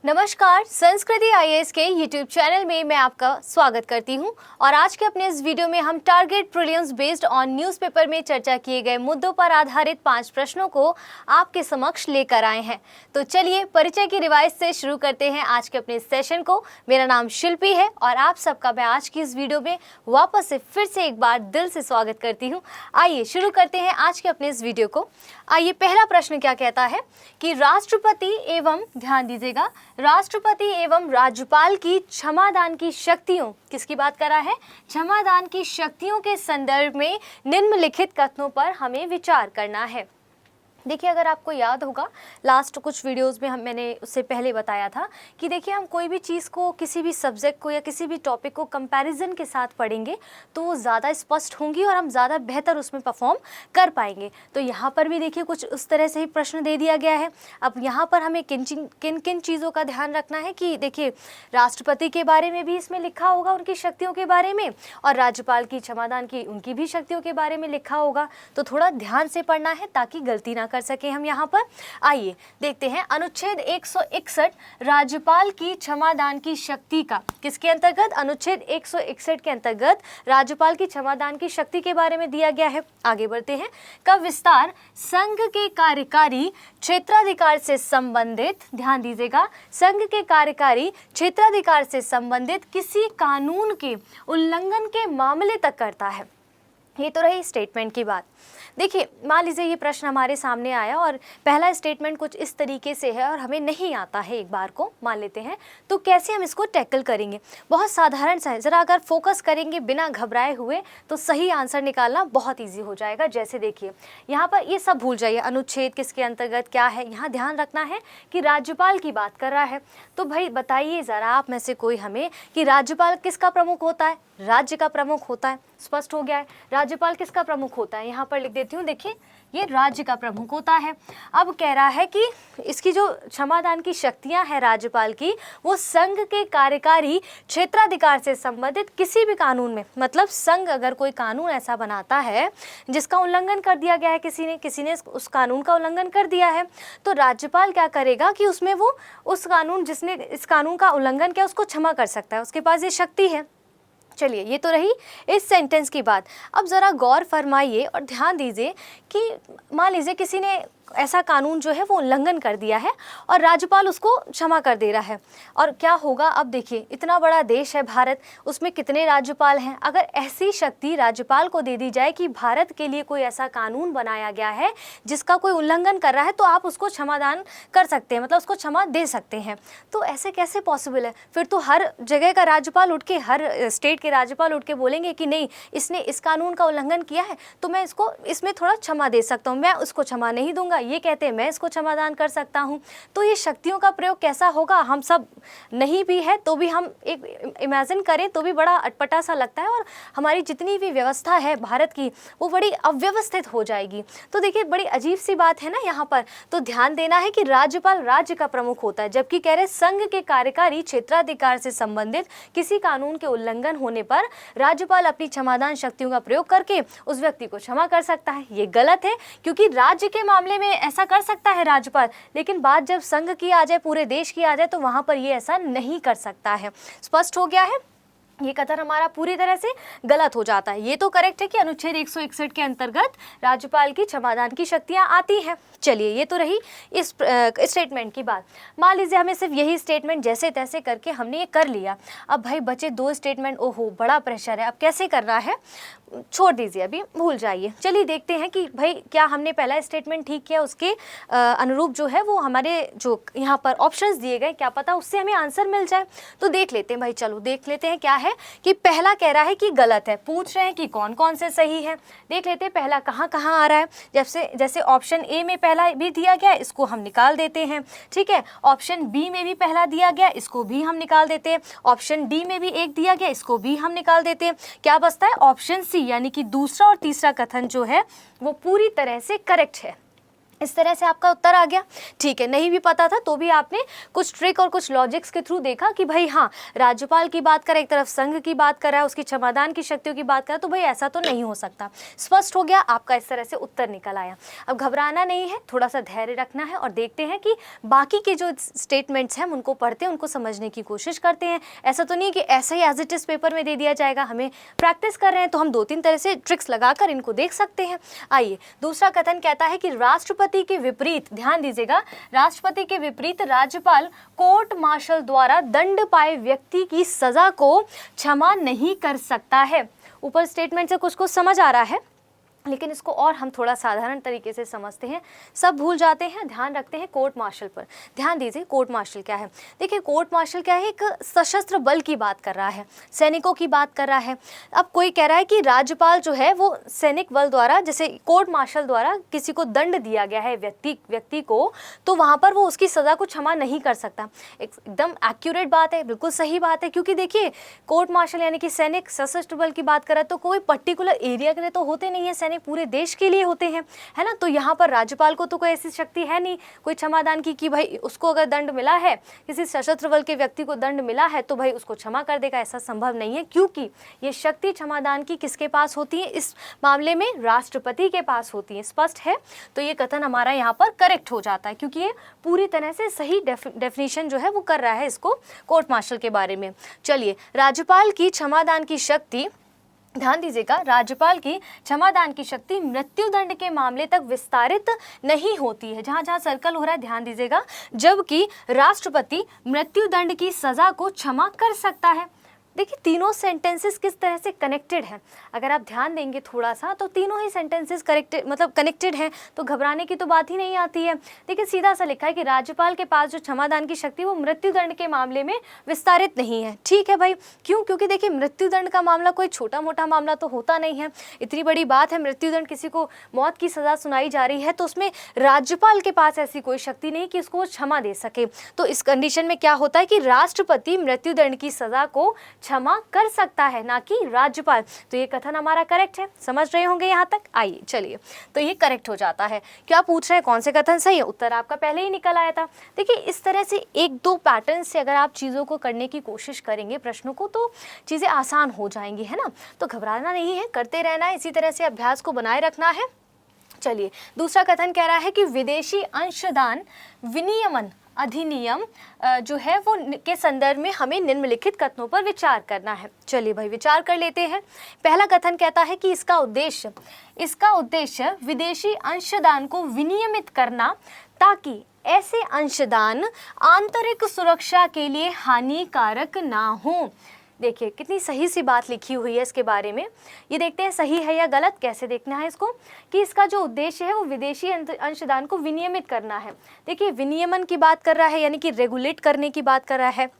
नमस्कार, संस्कृति आईएएस के यूट्यूब चैनल में मैं आपका स्वागत करती हूं और आज के अपने इस वीडियो में हम target prelims based on newspaper में चर्चा किए गए मुद्दों पर आधारित 5 प्रश्नों को आपके समक्ष लेकर आए हैं। तो चलिए परिचय की रिवाइज से शुरू करते हैं आज के अपने सेशन को। मेरा नाम शिल्पी है और आप सबका मैं आज की इस वीडियो में वापस से फिर से एक बार दिल से स्वागत करती हूँ। आइए शुरू करते हैं आज के अपने इस वीडियो को। आइए पहला प्रश्न क्या कहता है कि राष्ट्रपति एवं, ध्यान दीजिएगा, राष्ट्रपति एवं राज्यपाल की क्षमादान की शक्तियों, किसकी बात कर रहा है? क्षमादान की शक्तियों के संदर्भ में निम्नलिखित कथनों पर हमें विचार करना है। देखिए, अगर आपको याद होगा लास्ट कुछ वीडियोस में मैंने उससे पहले बताया था कि देखिए हम कोई भी चीज़ को, किसी भी सब्जेक्ट को या किसी भी टॉपिक को कंपैरिजन के साथ पढ़ेंगे तो वो ज़्यादा स्पष्ट होंगी और हम ज़्यादा बेहतर उसमें परफॉर्म कर पाएंगे। तो यहाँ पर भी देखिए कुछ उस तरह से ही प्रश्न दे दिया गया है। अब यहाँ पर हमें किन किन चीज़ों का ध्यान रखना है कि देखिए राष्ट्रपति के बारे में भी इसमें लिखा होगा, उनकी शक्तियों के बारे में, और राज्यपाल की क्षमादान की उनकी भी शक्तियों के बारे में लिखा होगा। तो थोड़ा ध्यान से पढ़ना है ताकि गलती ना कर सके हम यहाँ पर। आइए देखते हैं अनुच्छेद 161 राज्यपाल की क्षमादान की शक्ति का, किसके अंतर्गत? अनुच्छेद 161 के अंतर्गत राज्यपाल की क्षमादान की शक्ति के बारे में दिया गया है। आगे बढ़ते हैं। का विस्तार संघ के कार्यकारी क्षेत्राधिकार से संबंधित, ध्यान दीजिएगा, संघ के कार्यकारी क्षेत्राधिकार से संबंधित किसी कानून के उल्लंघन के मामले तक करता है। ये तो रही स्टेटमेंट की बात। देखिए, मान लीजिए ये प्रश्न हमारे सामने आया और पहला स्टेटमेंट कुछ इस तरीके से है और हमें नहीं आता है एक बार को, मान लेते हैं, तो कैसे हम इसको टैकल करेंगे? बहुत साधारण सा है, ज़रा अगर फोकस करेंगे बिना घबराए हुए तो सही आंसर निकालना बहुत ईजी हो जाएगा। जैसे देखिए यहाँ पर ये सब भूल जाइए, अनुच्छेद किसके अंतर्गत क्या है, यहाँ ध्यान रखना है कि राज्यपाल की बात कर रहा है। तो भाई बताइए ज़रा आप में से कोई हमें कि राज्यपाल किसका प्रमुख होता है? राज्य का प्रमुख होता है। स्पष्ट हो गया है। राज्यपाल किसका प्रमुख होता है? यहाँ पर लिख देती हूँ, देखिए ये राज्य का प्रमुख होता है। अब कह रहा है कि इसकी जो क्षमादान की शक्तियाँ हैं राज्यपाल की, वो संघ के कार्यकारी क्षेत्राधिकार से संबंधित किसी भी कानून में, मतलब संघ अगर कोई कानून ऐसा बनाता है जिसका उल्लंघन कर दिया गया है, किसी ने उस कानून का उल्लंघन कर दिया है, तो राज्यपाल क्या करेगा कि उसमें वो उस कानून, जिसने इस कानून का उल्लंघन किया, उसको क्षमा कर सकता है। उसके पास ये शक्ति है। चलिए, ये तो रही इस सेंटेंस की बात। अब ज़रा गौर फरमाइए और ध्यान दीजिए कि मान लीजिए किसी ने ऐसा कानून जो है वो उल्लंघन कर दिया है और राज्यपाल उसको क्षमा कर दे रहा है, और क्या होगा? अब देखिए इतना बड़ा देश है भारत, उसमें कितने राज्यपाल हैं। अगर ऐसी शक्ति राज्यपाल को दे दी जाए कि भारत के लिए कोई ऐसा कानून बनाया गया है जिसका कोई उल्लंघन कर रहा है, तो आप उसको क्षमादान कर सकते हैं, मतलब उसको क्षमा दे सकते हैं। तो ऐसे कैसे पॉसिबल है? फिर तो हर जगह का राज्यपाल उठ के, हर स्टेट के राज्यपाल उठ के बोलेंगे कि नहीं, इसने इस कानून का उल्लंघन किया है तो मैं इसको, इसमें थोड़ा क्षमा दे सकता हूँ, मैं उसको क्षमा नहीं दूंगा, ये कहते हैं मैं इसको क्षमादान कर सकता हूँ। तो ये शक्तियों का प्रयोग कैसा होगा? हम सब नहीं भी है तो भी हम एक इमेजिन करें तो भी बड़ा अटपटा सा लगता है, और हमारी जितनी भी व्यवस्था है भारत की वो बड़ी अव्यवस्थित हो जाएगी। तो देखिए बड़ी अजीब सी बात है ना यहाँ पर। तो ध्यान देना है कि राज्यपाल राज्य का प्रमुख होता है, जबकि कह रहे संघ के कार्यकारी क्षेत्राधिकार से संबंधित किसी कानून के उल्लंघन होने पर राज्यपाल अपनी क्षमादान शक्तियों का प्रयोग करके उस व्यक्ति को क्षमा कर सकता है। ये गलत है, क्योंकि राज्य के मामले में ऐसा कर सकता है राज्यपाल, लेकिन बात जब संघ की आ जाए, पूरे देश की आ जाए, तो वहां पर ये ऐसा नहीं कर सकता है। स्पष्ट हो गया है? ये कथन हमारा पूरी तरह से गलत हो जाता है। ये तो करेक्ट है कि अनुच्छेद 161 के अंतर्गत राज्यपाल की क्षमादान की शक्तियां आती हैं। चलिए, ये तो रही इस स्टेटमेंट की बात। मान लीजिए हमें सिर्फ यही स्टेटमेंट जैसे तैसे करके हमने ये कर लिया। अब भाई बचे 2 स्टेटमेंट, ओहो बड़ा प्रेशर है, अब कैसे करना है? छोड़ दीजिए, अभी भूल जाइए। चलिए देखते हैं कि भाई क्या हमने पहला स्टेटमेंट ठीक किया, उसके अनुरूप जो है वो हमारे जो यहाँ पर ऑप्शंस दिए गए, क्या पता उससे हमें आंसर मिल जाए। तो देख लेते हैं भाई, चलो देख लेते हैं क्या है कि पहला कह रहा है कि गलत है, पूछ रहे हैं कि कौन कौन से सही है। देख लेते हैं पहला कहाँ कहाँ आ रहा है। जैसे ऑप्शन ए में पहला भी दिया गया, इसको हम निकाल देते हैं, ठीक है। ऑप्शन बी में भी पहला दिया गया, इसको भी हम निकाल देते हैं। ऑप्शन डी में भी एक दिया गया, इसको भी हम निकाल देते हैं। क्या बचता है? ऑप्शन सी, यानी कि दूसरा और तीसरा कथन जो है वो पूरी तरह से करेक्ट है। इस तरह से आपका उत्तर आ गया। ठीक है, नहीं भी पता था तो भी आपने कुछ ट्रिक और कुछ लॉजिक्स के थ्रू देखा कि भाई हाँ, राज्यपाल की बात कर रहा है, एक तरफ संघ की बात कर रहा है, उसकी क्षमादान की शक्तियों की बात कर रहा है, तो भाई ऐसा तो नहीं हो सकता। स्पष्ट हो गया आपका, इस तरह से उत्तर निकल आया। अब घबराना नहीं है, थोड़ा सा धैर्य रखना है और देखते हैं कि बाकी के जो स्टेटमेंट्स हैं हम उनको पढ़ते हैं, उनको समझने की कोशिश करते हैं। ऐसा तो नहीं कि ऐसा ही एज इट इज पेपर में दे दिया जाएगा, हमें प्रैक्टिस कर रहे हैं तो हम 2-3 तरह से ट्रिक्स लगाकर इनको देख सकते हैं। आइए, दूसरा कथन कहता है कि राष्ट्रपति के विपरीत, ध्यान दीजिएगा, राष्ट्रपति के विपरीत राज्यपाल कोर्ट मार्शल द्वारा दंड पाए व्यक्ति की सजा को क्षमा नहीं कर सकता है। ऊपर स्टेटमेंट से कुछ समझ आ रहा है, लेकिन इसको और हम थोड़ा साधारण तरीके से समझते हैं। सब भूल जाते हैं, ध्यान रखते हैं कोर्ट मार्शल पर। ध्यान दीजिए, कोर्ट मार्शल क्या है। देखिए, कोर्ट मार्शल क्या है, एक सशस्त्र बल की बात कर रहा है, सैनिकों की बात कर रहा है। अब कोई कह रहा है कि राज्यपाल जो है वो सैनिक बल द्वारा, जैसे कोर्ट मार्शल द्वारा किसी को दंड दिया गया है व्यक्ति को, तो वहाँ पर वो उसकी सज़ा को क्षमा नहीं कर सकता। एकदम एक्यूरेट बात है, बिल्कुल सही बात है, क्योंकि देखिए कोर्ट मार्शल यानी कि सैनिक सशस्त्र बल की बात कर रहा है, तो कोई पर्टिकुलर एरिया के लिए तो होते नहीं है, सैनिक पूरे देश के लिए होते हैं, है ना। तो यहाँ पर राज्यपाल को तो कोई ऐसी शक्ति है नहीं कोई क्षमादान की कि भाई उसको अगर दंड मिला है, किसी सशस्त्र बल के व्यक्ति को दंड मिला है तो भाई उसको क्षमा कर देगा, ऐसा संभव नहीं है, क्योंकि ये शक्ति क्षमादान की किसके पास होती है, इस मामले में राष्ट्रपति के पास होती है। स्पष्ट है, तो ये कथन हमारा यहाँ पर करेक्ट हो जाता है, क्योंकि ये पूरी तरह से सही डेफिनेशन जो है वो कर रहा है इसको कोर्ट मार्शल के बारे में। चलिए, राज्यपाल की क्षमादान की शक्ति, ध्यान दीजिएगा, राज्यपाल की क्षमादान की शक्ति मृत्युदंड के मामले तक विस्तारित नहीं होती है। जहां जहां सर्कल हो रहा है ध्यान दीजिएगा, जबकि राष्ट्रपति मृत्युदंड की सजा को क्षमा कर सकता है। देखिए, तीनों सेंटेंसेस किस तरह से कनेक्टेड हैं। अगर आप ध्यान देंगे थोड़ा सा तो तीनों ही सेंटेंसेस कनेक्टेड हैं, तो घबराने की तो बात ही नहीं आती है। देखिए, सीधा सा लिखा है कि राज्यपाल के पास जो क्षमादान की शक्ति वो मृत्युदंड के मामले में विस्तारित नहीं है। ठीक है भाई, क्यों? क्योंकि देखिए, मृत्युदंड का मामला कोई छोटा मोटा मामला तो होता नहीं है, इतनी बड़ी बात है, मृत्युदंड, किसी को मौत की सजा सुनाई जा रही है, तो उसमें राज्यपाल के पास ऐसी कोई शक्ति नहीं कि उसको क्षमा दे सके। तो इस कंडीशन में क्या होता है कि राष्ट्रपति मृत्युदंड की सजा को क्षमा कर सकता है, ना कि राज्यपाल। तो ये कथन हमारा करेक्ट है, समझ रहे होंगे यहाँ तक। आइए चलिए, तो ये करेक्ट हो जाता है। क्या पूछ रहे हैं कौन से कथन सही है? उत्तर आपका पहले ही निकल आया था। देखिए, इस तरह से 1-2 पैटर्न से अगर आप चीज़ों को करने की कोशिश करेंगे, प्रश्नों को, तो चीज़ें आसान हो जाएंगी, है ना। तो घबराना नहीं है, करते रहना है, इसी तरह से अभ्यास को बनाए रखना है। चलिए, दूसरा कथन कह रहा है कि विदेशी अंशदान विनियमन अधिनियम जो है वो के संदर्भ में हमें निम्नलिखित कथनों पर विचार करना है। चलिए भाई, विचार कर लेते हैं। पहला कथन कहता है कि इसका उद्देश्य विदेशी अंशदान को विनियमित करना, ताकि ऐसे अंशदान आंतरिक सुरक्षा के लिए हानिकारक ना हो। देखिए, कितनी सही सी बात लिखी हुई है इसके बारे में। ये देखते हैं सही है या गलत। कैसे देखना है इसको, कि इसका जो उद्देश्य है वो विदेशी अंशदान को विनियमित करना है। देखिए, विनियमन की बात कर रहा है, यानी कि रेगुलेट करने की बात कर रहा है।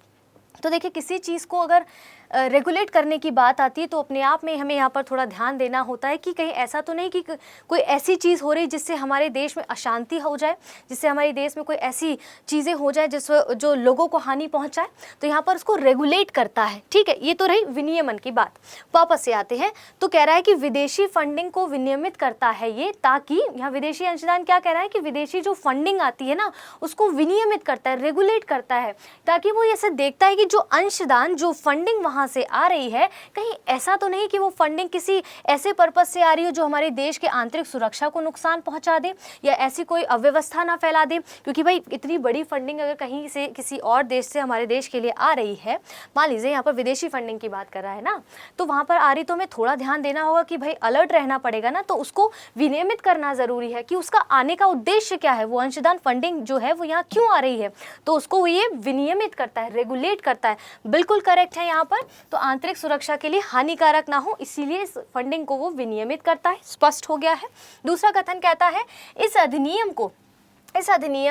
तो देखिए, किसी चीज़ को अगर रेगुलेट करने की बात आती है तो अपने आप में हमें यहाँ पर थोड़ा ध्यान देना होता है कि कहीं ऐसा तो नहीं कि कोई ऐसी चीज़ हो रही जिससे हमारे देश में अशांति हो जाए, जिससे हमारे देश में कोई ऐसी चीज़ें हो जाए जिससे जो लोगों को हानि पहुँचाए। तो यहाँ पर उसको रेगुलेट करता है। ठीक है, ये तो रही विनियमन की बात। वापस से आते हैं, तो कह रहा है कि विदेशी फंडिंग को विनियमित करता है ये, ताकि यहाँ विदेशी अंशदान क्या कह रहा है कि विदेशी जो फंडिंग आती है ना, उसको विनियमित करता है, रेगुलेट करता है, ताकि वो ऐसे देखता है कि जो अंशदान, जो फंडिंग वहाँ से आ रही है, कहीं ऐसा तो नहीं कि वो फंडिंग किसी ऐसे पर्पज से आ रही हो जो हमारे देश के आंतरिक सुरक्षा को नुकसान पहुंचा दे, या ऐसी कोई अव्यवस्था ना फैला दे। क्योंकि भाई, इतनी बड़ी फंडिंग अगर कहीं से किसी और देश से हमारे देश के लिए आ रही है, मान लीजिए यहाँ पर विदेशी फंडिंग की बात कर रहा है ना, तो वहाँ पर आ रही तो हमें थोड़ा ध्यान देना होगा कि भाई अलर्ट रहना पड़ेगा ना। तो उसको विनियमित करना ज़रूरी है कि उसका आने का उद्देश्य क्या है, वो अंशदान फंडिंग जो है वो यहाँ क्यों आ रही है, तो उसको ये विनियमित करता है, रेगुलेट करता है। बिल्कुल करेक्ट है यहाँ पर। तो आंतरिक सुरक्षा के लिए हानिकारक ना हो, इसीलिए इस फंडिंग को वो विनियमित करता है। स्पष्ट हो गया है। दूसरा कथन कहता है, इस अधिनियम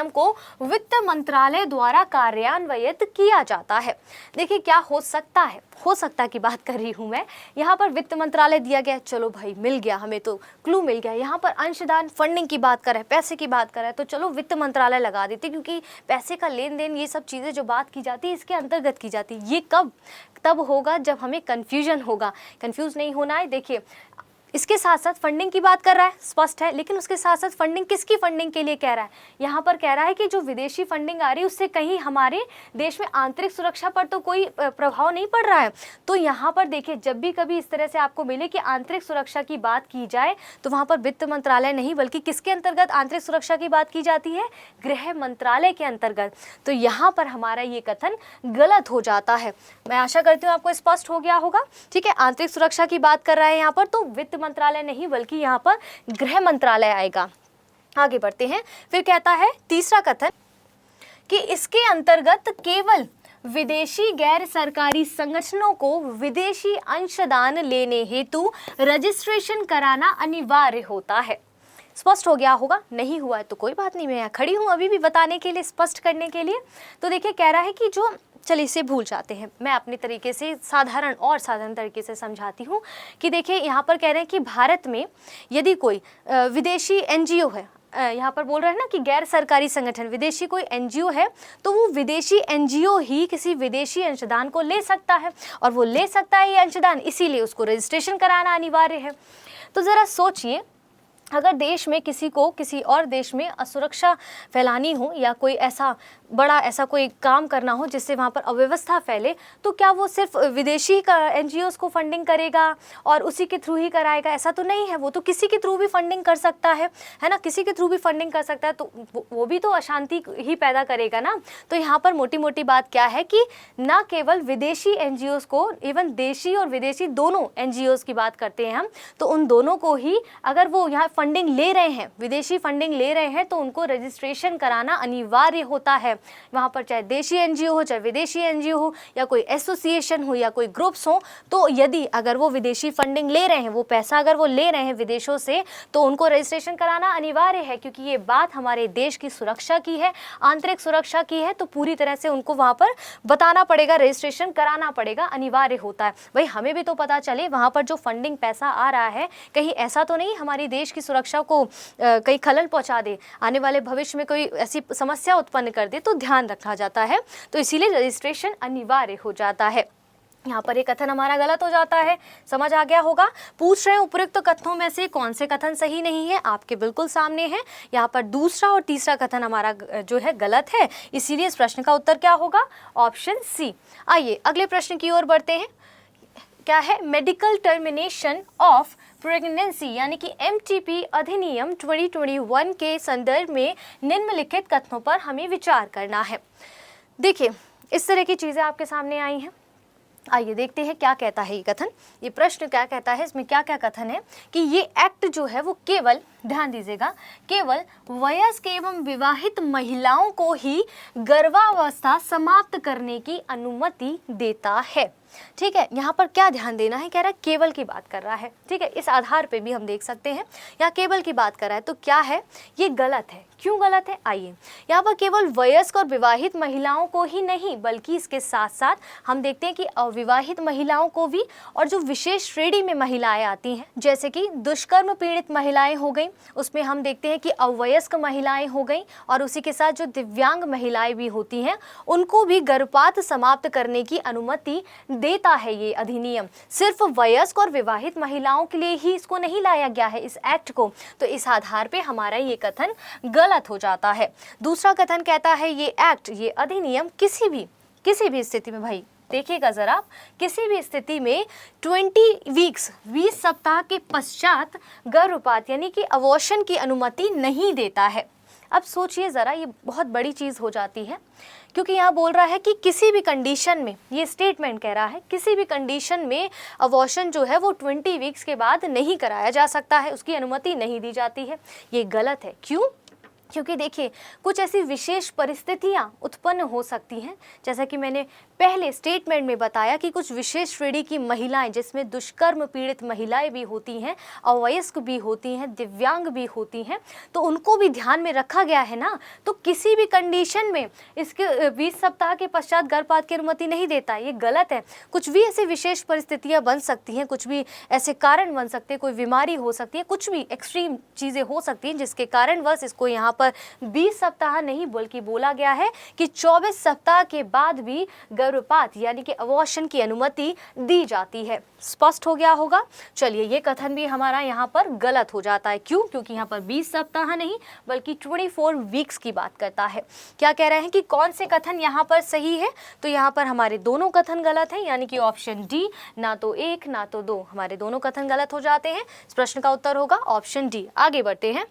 को वित्त मंत्रालय द्वारा कार्यान्वित किया जाता है। देखिए, क्या हो सकता है, हो सकता की बात कर रही हूँ मैं। यहाँ पर वित्त मंत्रालय दिया गया, चलो भाई मिल गया, हमें तो क्लू मिल गया। यहाँ पर अंशदान फंडिंग की बात कर रहा है, पैसे की बात कर रहा है, तो चलो वित्त मंत्रालय लगा देते, क्योंकि पैसे का लेन देन, ये सब चीज़ें जो बात की जाती है इसके अंतर्गत की जाती है। ये तब होगा जब हमें कन्फ्यूजन होगा। कन्फ्यूज नहीं होना है। देखिए, इसके साथ साथ फंडिंग की बात कर रहा है, स्पष्ट है, लेकिन उसके साथ साथ फंडिंग किसकी फंडिंग के लिए कह रहा है? यहाँ पर कह रहा है कि जो विदेशी फंडिंग आ रही है उससे कहीं हमारे देश में आंतरिक सुरक्षा पर तो कोई प्रभाव नहीं पड़ रहा है। तो यहाँ पर देखिए, जब भी कभी इस तरह से आपको मिले कि आंतरिक सुरक्षा की बात की जाए तो वहाँ पर वित्त मंत्रालय नहीं बल्कि किसके अंतर्गत आंतरिक सुरक्षा की बात की जाती है? गृह मंत्रालय के अंतर्गत। तो यहाँ पर हमारा ये कथन गलत हो जाता है। मैं आशा करती हूँ आपको स्पष्ट हो गया होगा। ठीक है, आंतरिक सुरक्षा की बात कर रहा है यहाँ पर, तो वित्त मंत्रालय नहीं बल्कि यहाँ पर गृह मंत्रालय आएगा। आगे बढ़ते हैं। फिर कहता है तीसरा कथन कि इसके अंतर्गत केवल विदेशी गैर सरकारी संगठनों को विदेशी अंशदान लेने हेतु रजिस्ट्रेशन कराना अनिवार्य होता है। स्पष्ट हो गया होगा, नहीं हुआ है तो कोई बात नहीं, मैं यहाँ खड़ी हूँ अभी भी बताने के लिए, स्पष्ट करने के लिए। तो देखिए, कह रहा है कि जो, चलिए इसे भूल जाते हैं, मैं अपने तरीके से साधारण तरीके से समझाती हूँ कि देखिए यहाँ पर कह रहे हैं कि भारत में यदि कोई विदेशी एनजीओ है, यहाँ पर बोल रहे हैं ना कि गैर सरकारी संगठन, विदेशी कोई एनजीओ है, तो वो विदेशी एनजीओ ही किसी विदेशी अंशदान को ले सकता है, और वो ले सकता है ये अंशदान, इसीलिए उसको रजिस्ट्रेशन कराना अनिवार्य है। तो ज़रा सोचिए, अगर देश में किसी को किसी और देश में असुरक्षा फैलानी हो या कोई ऐसा कोई काम करना हो जिससे वहाँ पर अव्यवस्था फैले, तो क्या वो सिर्फ विदेशी का एनजीओस को फंडिंग करेगा और उसी के थ्रू ही कराएगा? ऐसा तो नहीं है, वो तो किसी के थ्रू भी फंडिंग कर सकता है ना, किसी के थ्रू भी फंडिंग कर सकता है, तो वो भी तो अशांति ही पैदा करेगा ना। तो यहाँ पर मोटी मोटी बात क्या है कि ना केवल विदेशी एनजीओस को, इवन देशी और विदेशी दोनों एनजीओस की बात करते हैं हम, तो उन दोनों को ही अगर वो यहाँ फंडिंग ले रहे हैं, विदेशी फंडिंग ले रहे हैं, तो उनको रजिस्ट्रेशन कराना अनिवार्य होता है। वहाँ पर चाहे देशी एनजीओ हो, चाहे विदेशी एनजीओ हो, या कोई एसोसिएशन हो, या कोई ग्रुप्स हो, तो यदि अगर वो विदेशी फंडिंग ले रहे हैं, वो पैसा अगर वो ले रहे हैं विदेशों से, तो उनको रजिस्ट्रेशन कराना अनिवार्य है, क्योंकि ये बात हमारे देश की सुरक्षा की है, आंतरिक सुरक्षा की है। तो पूरी तरह से उनको वहाँ पर बताना पड़ेगा, रजिस्ट्रेशन कराना पड़ेगा, अनिवार्य होता है। भाई हमें भी तो पता चले वहाँ पर जो फंडिंग पैसा आ रहा है, कहीं ऐसा तो नहीं हमारी देश की सुरक्षा को कहीं खलल पहुँचा दे, आने वाले भविष्य में कोई ऐसी समस्या उत्पन्न कर दे, तो ध्यान रखा जाता है। तो इसीलिए रजिस्ट्रेशन अनिवार्य हो जाता है। यहाँ पर एक कथन हमारा गलत हो जाता है, समझ आ गया होगा। पूछ रहे हैं उपयुक्त कथनों में से कौन से कथन सही नहीं है, आपके बिल्कुल सामने है। यहाँ पर दूसरा और तीसरा कथन हमारा जो है गलत है, इसीलिए इस प्रश्न का उत्तर क्या होगा? Option C. आइए अगले प्रश्न की ओर बढ़ते हैं। क्या है? मेडिकल टर्मिनेशन ऑफ प्रेगनेंसी यानी कि MTP अधिनियम 2021 के संदर्भ में निम्नलिखित कथनों पर हमें विचार करना है। देखिए, इस तरह की चीज़ें आपके सामने आई हैं। आइए देखते हैं क्या कहता है ये कथन, ये प्रश्न क्या कहता है, इसमें क्या क्या कथन है कि ये एक्ट जो है वो केवल, ध्यान दीजिएगा, केवल वयस्क एवं विवाहित महिलाओं को ही गर्भावस्था समाप्त करने की अनुमति देता है। ठीक है, यहाँ पर क्या ध्यान देना है, कह रहा है केवल की बात कर रहा है। ठीक है, इस आधार पे भी हम देख सकते हैं यहाँ केवल की बात कर रहा है, तो क्या है, ये गलत है। क्यों गलत है? आइए, यहाँ पर केवल वयस्क और विवाहित महिलाओं को ही नहीं बल्कि इसके साथ साथ हम देखते हैं कि अविवाहित महिलाओं को भी, और जो विशेष श्रेणी में महिलाएं आती हैं जैसे कि दुष्कर्म पीड़ित महिलाएं हो गई, उसमें हम देखते हैं कि अवयस्क महिलाएं हो गई, और उसी के साथ जो दिव्यांग महिलाएं भी होती हैं उनको भी गर्भपात समाप्त करने की अनुमति देता है ये अधिनियम। सिर्फ वयस्क और विवाहित महिलाओं के लिए ही इसको नहीं लाया गया है, इस एक्ट को। तो इस आधार पे हमारा ये कथन गलत हो जाता है। दूसरा कथन कहता है ये एक्ट, ये अधिनियम किसी भी स्थिति में, भाई देखिएगा जरा, किसी भी स्थिति में 20 वीक्स 20 सप्ताह के पश्चात गर्भपात यानी कि अबॉर्शन की अनुमति नहीं देता है। अब सोचिए ज़रा, ये बहुत बड़ी चीज़ हो जाती है, क्योंकि यहाँ बोल रहा है कि किसी भी कंडीशन में, ये स्टेटमेंट कह रहा है, किसी भी कंडीशन में अबॉर्शन जो है वो 20 वीक्स के बाद नहीं कराया जा सकता है, उसकी अनुमति नहीं दी जाती है। ये गलत है। क्यों? क्योंकि देखिए, कुछ ऐसी विशेष परिस्थितियां उत्पन्न हो सकती हैं, जैसा कि मैंने पहले स्टेटमेंट में बताया कि कुछ विशेष श्रेणी की महिलाएं, जिसमें दुष्कर्म पीड़ित महिलाएं भी होती हैं, अवयस्क भी होती हैं, दिव्यांग भी होती हैं, तो उनको भी ध्यान में रखा गया है ना। तो किसी भी कंडीशन में इसके 20 सप्ताह के पश्चात गर्भपात की अनुमति नहीं देता, ये गलत है। कुछ भी ऐसी विशेष परिस्थितियाँ बन सकती हैं, कुछ भी ऐसे कारण बन सकते हैं, कोई बीमारी हो सकती है, कुछ भी एक्सट्रीम चीज़ें हो सकती हैं जिसके कारणवश इसको यहाँ पर 20 सप्ताह नहीं बल्कि बोला गया है कि 24 सप्ताह के बाद भी गर्भपात यानी कि अबॉर्शन की अनुमति दी जाती है। स्पष्ट हो गया होगा। चलिए, ये कथन भी हमारा यहाँ पर गलत हो जाता है। क्यों? क्योंकि यहाँ पर 20 सप्ताह नहीं बल्कि 24 वीक्स की बात करता है। क्या कह रहे हैं कि कौन से कथन यहाँ पर सही है? तो यहाँ पर हमारे दोनों कथन गलत हैं, यानी कि ऑप्शन डी, ना तो 1 ना तो 2, हमारे दोनों कथन गलत हो जाते हैं। इस प्रश्न का उत्तर होगा ऑप्शन डी। आगे बढ़ते हैं।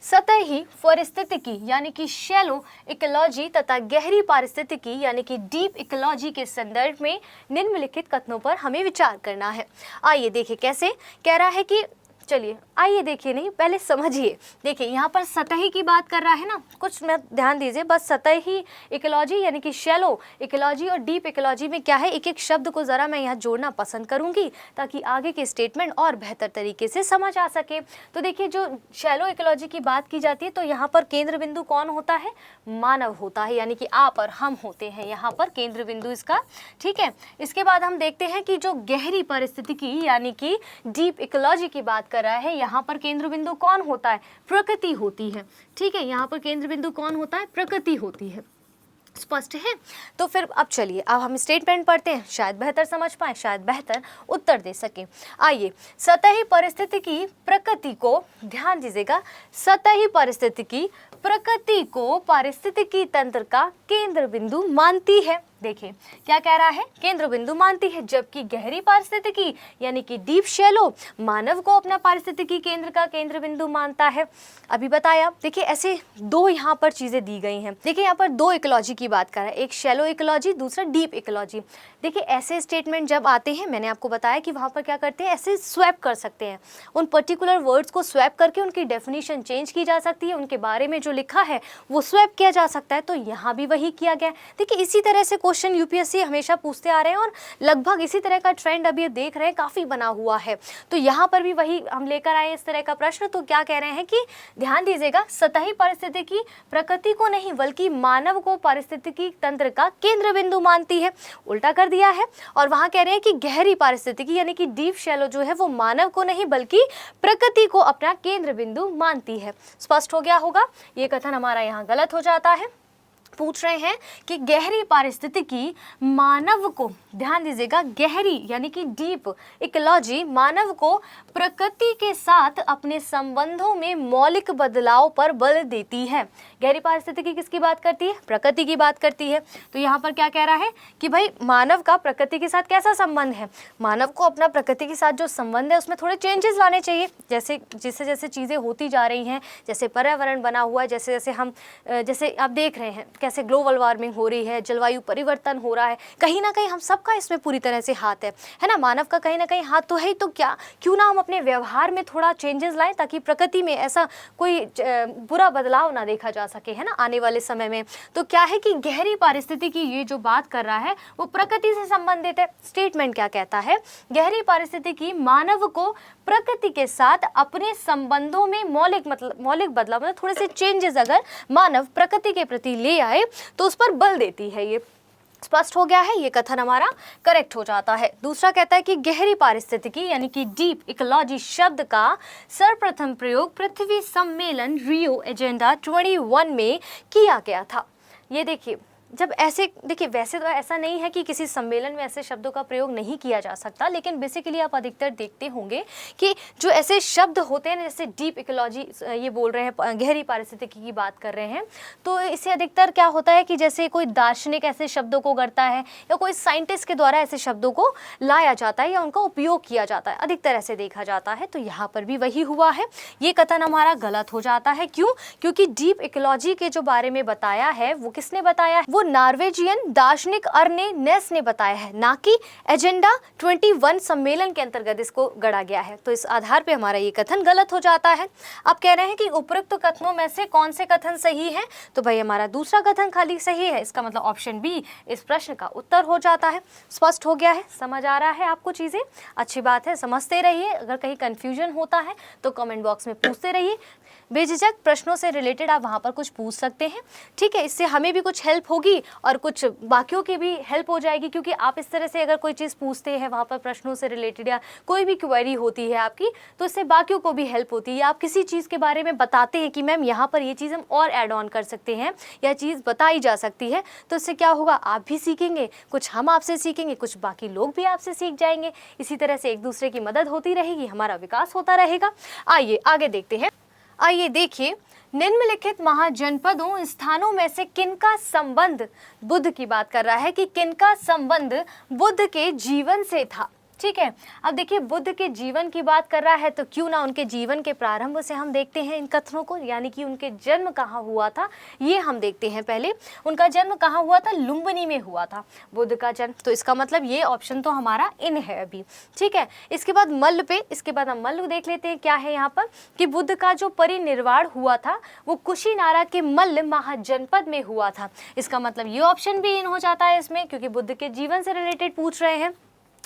सतही पारिस्थितिकी यानी कि शैलो इकोलॉजी तथा गहरी पारिस्थितिकी यानी कि डीप इकोलॉजी के संदर्भ में निम्नलिखित कथनों पर हमें विचार करना है। आइए देखिए कैसे कह रहा है कि, चलिए आइए देखिए, नहीं पहले समझिए। देखिए यहाँ पर सतही की बात कर रहा है ना, कुछ में ध्यान दीजिए। बस सतही इकोलॉजी यानी कि शैलो इकोलॉजी और डीप इकोलॉजी में क्या है, एक एक शब्द को ज़रा मैं यहाँ जोड़ना पसंद करूँगी ताकि आगे के स्टेटमेंट और बेहतर तरीके से समझ आ सके। तो देखिए, जो शैलो इकोलॉजी की बात की जाती है तो यहाँ पर केंद्र बिंदु कौन होता है? मानव होता है, यानी कि आप और हम होते हैं यहाँ पर केंद्र बिंदु इसका। ठीक है, इसके बाद हम देखते हैं कि जो गहरी पारिस्थितिकी यानी कि डीप इकोलॉजी की बात कर रहा है, यहाँ पर केंद्र बिंदु कौन होता है? प्रकृति होती है। ठीक है, यहाँ पर केंद्र बिंदु कौन होता है? प्रकृति होती है। स्पष्ट है? तो फिर अब चलिए, अब हम स्टेटमेंट पढ़ते हैं, शायद बेहतर समझ पाए, शायद बेहतर उत्तर दे सके। आइए, सतही परिस्थितिकी प्रकृति को, ध्यान दीजिएगा, सतही परिस्थितिकी प्रकृति को पारिस्थितिकी तंत्र का केंद्र बिंदु मानती है। देखिए क्या कह रहा है, केंद्र बिंदु मानती है, जबकि गहरी पारिस्थितिकी यानी कि डीप शैलो मानव को अपना पारिस्थितिकी केंद्र का केंद्र बिंदु मानता है। अभी बताया। देखिए ऐसे दो यहाँ पर चीजें दी गई हैं। देखिए यहाँ पर दो इकोलॉजी की बात कर रहा है, एक शैलो इकोलॉजी, दूसरा डीप इकोलॉजी। देखिए ऐसे स्टेटमेंट जब आते हैं, मैंने आपको बताया कि वहाँ पर क्या करते हैं, ऐसे स्वैप कर सकते हैं, उन पर्टिकुलर वर्ड्स को स्वैप करके उनकी डेफिनेशन चेंज की जा सकती है, उनके बारे में जो लिखा है वो स्वैप किया जा सकता है। तो यहाँ भी वही किया गया। देखिए इसी तरह से क्वेश्चन यूपीएससी हमेशा पूछते आ रहे हैं और लगभग इसी तरह का ट्रेंड अभी देख रहे हैं, काफी बना हुआ है। तो यहाँ पर भी वही हम लेकर आए इस तरह का प्रश्न। तो क्या कह रहे हैं कि ध्यान दीजिएगा, सतही पारिस्थितिकी प्रकृति को नहीं बल्कि मानव को पारिस्थितिकी तंत्र का केंद्र बिंदु मानती है, उल्टा कर दिया है। और वहां कह रहे हैं कि गहरी पारिस्थितिकी यानी कि डीप शैलो जो है वो मानव को नहीं बल्कि प्रकृति को अपना केंद्र बिंदु मानती है। स्पष्ट हो गया होगा। ये कथन हमारा यहाँ गलत हो जाता है। पूछ रहे हैं कि गहरी पारिस्थितिकी मानव को, ध्यान दीजिएगा, गहरी यानी कि डीप इकोलॉजी मानव को प्रकृति के साथ अपने संबंधों में मौलिक बदलाव पर बल देती है। गहरी पारिस्थितिकी किसकी बात करती है? प्रकृति की बात करती है। तो यहाँ पर क्या कह रहा है कि भाई मानव का प्रकृति के साथ कैसा संबंध है, मानव को अपना प्रकृति के साथ जो संबंध है उसमें थोड़े चेंजेस लाने चाहिए। जैसे जैसे जैसे चीज़ें होती जा रही हैं, जैसे पर्यावरण बना हुआ है, जैसे जैसे हम जैसे आप देख रहे हैं कैसे ग्लोबल वार्मिंग हो रही है, जलवायु परिवर्तन हो रहा है, कहीं ना कहीं हम सबका इसमें पूरी तरह से हाथ है ना, मानव का कहीं ना कहीं हाथ तो है ही। तो क्या क्यों ना हम अपने व्यवहार में थोड़ा चेंजेस लाएं ताकि प्रकृति में ऐसा कोई बुरा बदलाव ना देखा जा सके, है ना, आने वाले समय में। तो क्या है कि गहरी पारिस्थितिकी ये जो बात कर रहा है वो प्रकृति से संबंधित है। स्टेटमेंट क्या कहता है, गहरी पारिस्थितिकी मानव को प्रकृति के साथ अपने संबंधों में मौलिक बदलाव, मतलब थोड़े से चेंजेस अगर मानव प्रकृति के प्रति ले आए तो उस पर बल देती है। ये स्पष्ट हो गया है, ये कथन हमारा करेक्ट हो जाता है। दूसरा कहता है कि गहरी पारिस्थितिकी यानी कि डीप इकोलॉजी शब्द का सर्वप्रथम प्रयोग पृथ्वी सम्मेलन रियो एजेंडा 21 में किया गया था। ये देखिए, जब ऐसे देखिए, वैसे तो ऐसा नहीं है कि किसी सम्मेलन में ऐसे शब्दों का प्रयोग नहीं किया जा सकता, लेकिन बेसिकली आप अधिकतर देखते होंगे कि जो ऐसे शब्द होते हैं, जैसे डीप इकोलॉजी ये बोल रहे हैं, गहरी पारिस्थितिकी की बात कर रहे हैं, तो इससे अधिकतर क्या होता है कि जैसे कोई दार्शनिक ऐसे शब्दों को गढ़ता है या कोई साइंटिस्ट के द्वारा ऐसे शब्दों को लाया जाता है या उनका उपयोग किया जाता है, अधिकतर ऐसे देखा जाता है। तो यहाँ पर भी वही हुआ है। ये कथन हमारा गलत हो जाता है। क्यों? क्योंकि डीप इकोलॉजी के जो बारे में बताया है वो किसने बताया है? वो नॉर्वेजियन दार्शनिक अर्ने नेस ने बताया है, ना कि एजेंडा 21 सम्मेलन के अंतर्गत इसको गढ़ा गया है। तो इस आधार पे हमारा ये कथन गलत हो जाता है। अब कह रहे हैं कि उपरोक्त कथनों में से कौन से कथन सही है? तो भाई हमारा दूसरा कथन खाली सही है, इसका मतलब ऑप्शन बी इस प्रश्न का उत्तर हो जाता है। स्पष्ट हो गया है, समझ आ रहा है आपको चीजें? अच्छी बात है, समझते रहिए। अगर कहीं कंफ्यूजन होता है तो कमेंट बॉक्स में पूछते रहिए। बेझिझक प्रश्नों से रिलेटेड आप वहाँ पर कुछ पूछ सकते हैं। ठीक है, इससे हमें भी कुछ हेल्प होगी और कुछ बाकियों की भी हेल्प हो जाएगी, क्योंकि आप इस तरह से अगर कोई चीज़ पूछते हैं वहाँ पर प्रश्नों से रिलेटेड या कोई भी क्वेरी होती है आपकी, तो इससे बाकियों को भी हेल्प होती है। आप किसी चीज़ के बारे में बताते हैं कि मैम यहाँ पर ये चीज़ हम और ऐड ऑन कर सकते हैं, या चीज़ बताई जा सकती है, तो इससे क्या होगा, आप भी सीखेंगे, कुछ हम आपसे सीखेंगे, कुछ बाकी लोग भी आपसे सीख जाएंगे। इसी तरह से एक दूसरे की मदद होती रहेगी, हमारा विकास होता रहेगा। आइए आगे देखते हैं। आइए देखिए, निम्नलिखित महाजनपदों स्थानों में से किनका संबंध, बुद्ध की बात कर रहा है कि किनका संबंध बुद्ध के जीवन से था। ठीक है, अब देखिए बुद्ध के जीवन की बात कर रहा है, तो क्यों ना उनके जीवन के प्रारंभ से हम देखते हैं इन कथनों को, यानी कि उनके जन्म कहाँ हुआ था ये हम देखते हैं। पहले उनका जन्म कहाँ हुआ था, लुम्बिनी में हुआ था बुद्ध का जन्म, तो इसका मतलब ये ऑप्शन तो हमारा इन है अभी। ठीक है, इसके बाद मल्ल पे, इसके बाद हम मल्ल देख लेते हैं क्या है यहाँ पर, कि बुद्ध का जो परिनिर्वाण हुआ था वो कुशीनारा के मल्ल महाजनपद में हुआ था। इसका मतलब ये ऑप्शन भी इन हो जाता है इसमें, क्योंकि बुद्ध के जीवन से रिलेटेड पूछ रहे हैं।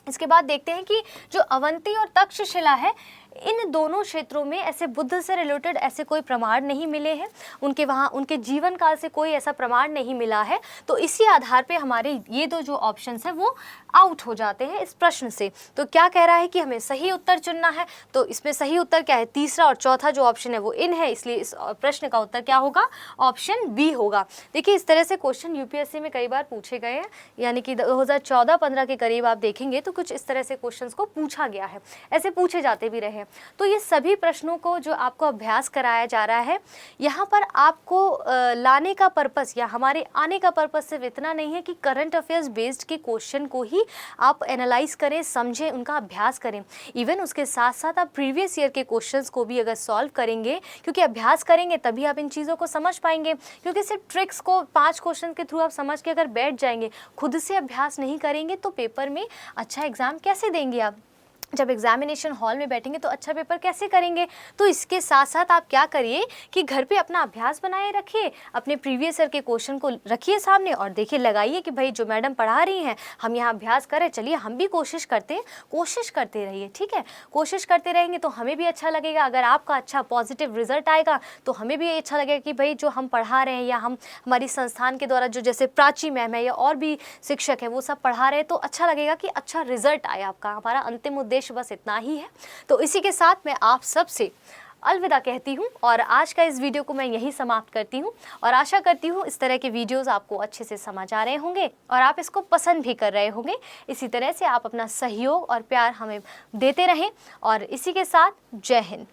इसके बाद देखते हैं कि जो अवंती और तक्षशिला है, इन दोनों क्षेत्रों में ऐसे बुद्ध से रिलेटेड ऐसे कोई प्रमाण नहीं मिले हैं, उनके वहाँ उनके जीवन काल से कोई ऐसा प्रमाण नहीं मिला है, तो इसी आधार पे हमारे ये दो जो ऑप्शंस हैं वो आउट हो जाते हैं इस प्रश्न से। तो क्या कह रहा है कि हमें सही उत्तर चुनना है, तो इसमें सही उत्तर क्या है, तीसरा और चौथा जो ऑप्शन है वो इन है, इसलिए इस प्रश्न का उत्तर क्या होगा, ऑप्शन बी होगा। देखिए इस तरह से क्वेश्चन यूपीएससी में कई बार पूछे गए हैं, यानी कि 2014-15 के करीब आप देखेंगे तो कुछ इस तरह से क्वेश्चंस को पूछा गया है, ऐसे पूछे जाते भी रहे। तो ये सभी प्रश्नों को जो आपको अभ्यास कराया जा रहा है, यहाँ पर आपको लाने का पर्पस या हमारे आने का पर्पस सिर्फ इतना नहीं है कि करंट अफेयर्स बेस्ड के क्वेश्चन को ही आप एनालाइज करें, समझें, उनका अभ्यास करें। इवन उसके साथ साथ आप प्रीवियस ईयर के क्वेश्चंस को भी अगर सॉल्व करेंगे, क्योंकि अभ्यास करेंगे तभी आप इन चीज़ों को समझ पाएंगे। क्योंकि सिर्फ ट्रिक्स को 5 क्वेश्चन के थ्रू आप समझ के अगर बैठ जाएंगे, खुद से अभ्यास नहीं करेंगे, तो पेपर में अच्छा एग्जाम कैसे देंगे आप, जब एग्जामिनेशन हॉल में बैठेंगे तो अच्छा पेपर कैसे करेंगे। तो इसके साथ साथ आप क्या करिए कि घर पे अपना अभ्यास बनाए रखिए, अपने प्रीवियस ईयर के क्वेश्चन को रखिए सामने और देखिए, लगाइए कि भाई जो मैडम पढ़ा रही हैं हम यहाँ अभ्यास करें, चलिए हम भी कोशिश करते हैं, कोशिश करते रहिए। ठीक है, कोशिश करते रहेंगे तो हमें भी अच्छा लगेगा। अगर आपका अच्छा पॉजिटिव रिजल्ट आएगा तो हमें भी अच्छा लगेगा कि भाई जो हम पढ़ा रहे हैं या हम हमारी संस्थान के द्वारा जो जैसे प्राची मैम है या और भी शिक्षक है वो सब पढ़ा रहे हैं, तो अच्छा लगेगा कि अच्छा रिजल्ट आए आपका। हमारा अंतिम उद्देश्य बस इतना ही है। तो इसी के साथ मैं आप सबसे अलविदा कहती हूँ और आज का इस वीडियो को मैं यहीं समाप्त करती हूँ, और आशा करती हूँ इस तरह के वीडियोस आपको अच्छे से समझ आ रहे होंगे और आप इसको पसंद भी कर रहे होंगे। इसी तरह से आप अपना सहयोग और प्यार हमें देते रहें, और इसी के साथ जय हिंद।